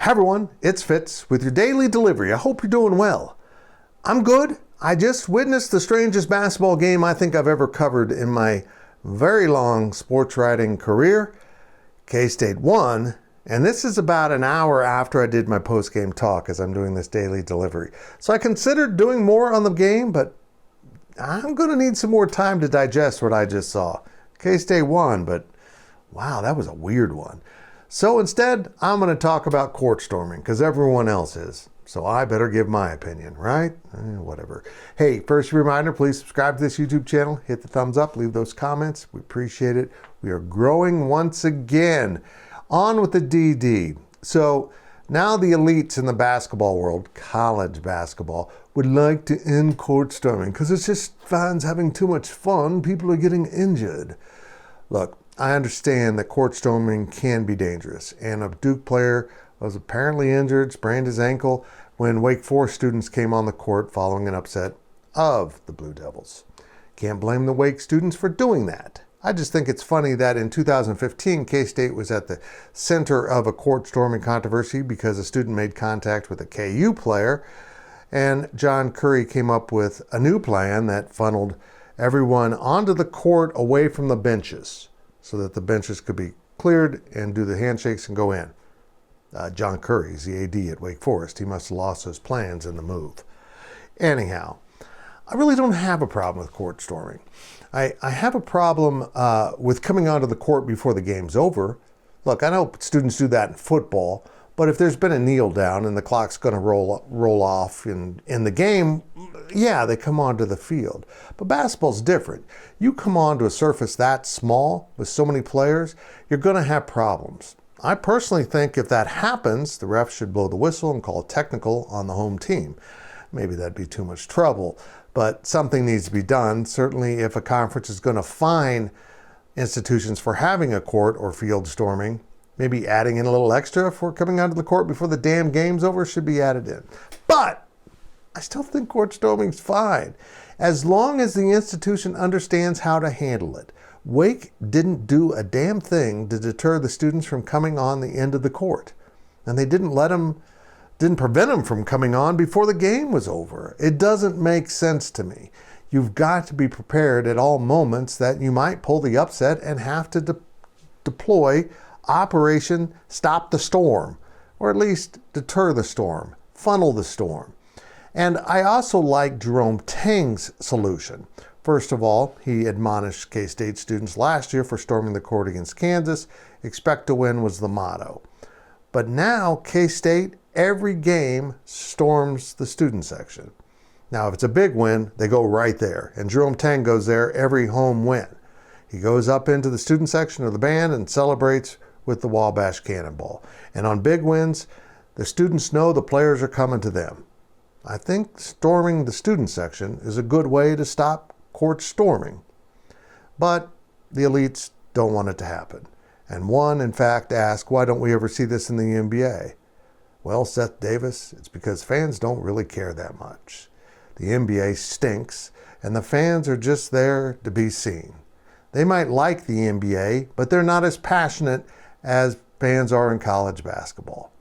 Hi everyone, it's Fitz with your daily delivery. I hope you're doing well. I'm good. I just witnessed the strangest basketball game I think I've ever covered in my very long sports writing career. K-State won, and this is about an hour after I did my post-game talk as I'm doing this daily delivery. So I considered doing more on the game, but I'm going to need some more time to digest what I just saw. K-State won, but wow, that was a weird one. So instead, I'm going to talk about court storming because everyone else is. So I better give my opinion, right? Whatever. Hey, first reminder, please subscribe to this YouTube channel. Hit the thumbs up. Leave those comments. We appreciate it. We are growing once again. On with the DD. So now the elites in the basketball world, college basketball, would like to end court storming because it's just fans having too much fun. People are getting injured. Look, I understand that court storming can be dangerous, and a Duke player was apparently injured, sprained his ankle when Wake Forest students came on the court following an upset of the Blue Devils. Can't blame the Wake students for doing that. I just think it's funny that in 2015, K-State was at the center of a court storming controversy because a student made contact with a KU player, and John Curry came up with a new plan that funneled everyone onto the court away from the benches, so that the benches could be cleared and do the handshakes and go in. John Curry's the AD at Wake Forest. He must have lost his plans in the move. Anyhow, I really don't have a problem with court storming. I have a problem with coming onto the court before the game's over. Look, I know students do that in football, but if there's been a kneel down and the clock's going to roll off in the game, yeah, they come onto the field. But basketball's different. You come onto a surface that small with so many players, you're going to have problems. I personally think if that happens, the ref should blow the whistle and call a technical on the home team. Maybe that'd be too much trouble, but something needs to be done. Certainly if a conference is going to fine institutions for having a court or field storming, maybe adding in a little extra for coming onto the court before the damn game's over should be added in. But I still think court storming's fine, as long as the institution understands how to handle it. Wake didn't do a damn thing to deter the students from coming on the end of the court. And they didn't prevent them from coming on before the game was over. It doesn't make sense to me. You've got to be prepared at all moments that you might pull the upset and have to deploy Operation Stop the Storm, or at least deter the storm, funnel the storm. And I also like Jerome Tang's solution. First of all, he admonished K-State students last year for storming the court against Kansas. Expect to win was the motto. But now K-State, every game, storms the student section. Now, if it's a big win, they go right there. And Jerome Tang goes there every home win. He goes up into the student section of the band and celebrates with the Wabash Cannonball. And on big wins, the students know the players are coming to them. I think storming the student section is a good way to stop court storming. But the elites don't want it to happen. And one, in fact, asked, why don't we ever see this in the NBA? Well, Seth Davis, it's because fans don't really care that much. The NBA stinks, and the fans are just there to be seen. They might like the NBA, but they're not as passionate as fans are in college basketball.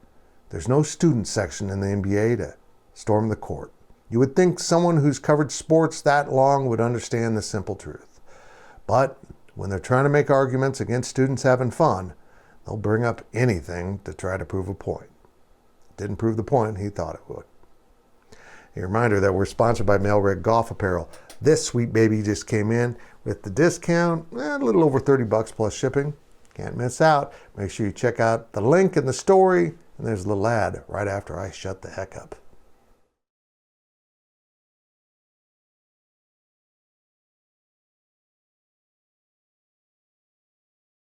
There's no student section in the NBA to storm the court. You would think someone who's covered sports that long would understand the simple truth. But when they're trying to make arguments against students having fun, they'll bring up anything to try to prove a point. Didn't prove the point he thought it would. A reminder that we're sponsored by Mailrig Golf Apparel. This sweet baby just came in with the discount, a little over $30 plus shipping. Can't miss out. Make sure you check out the link in the story, and there's a little ad right after I shut the heck up.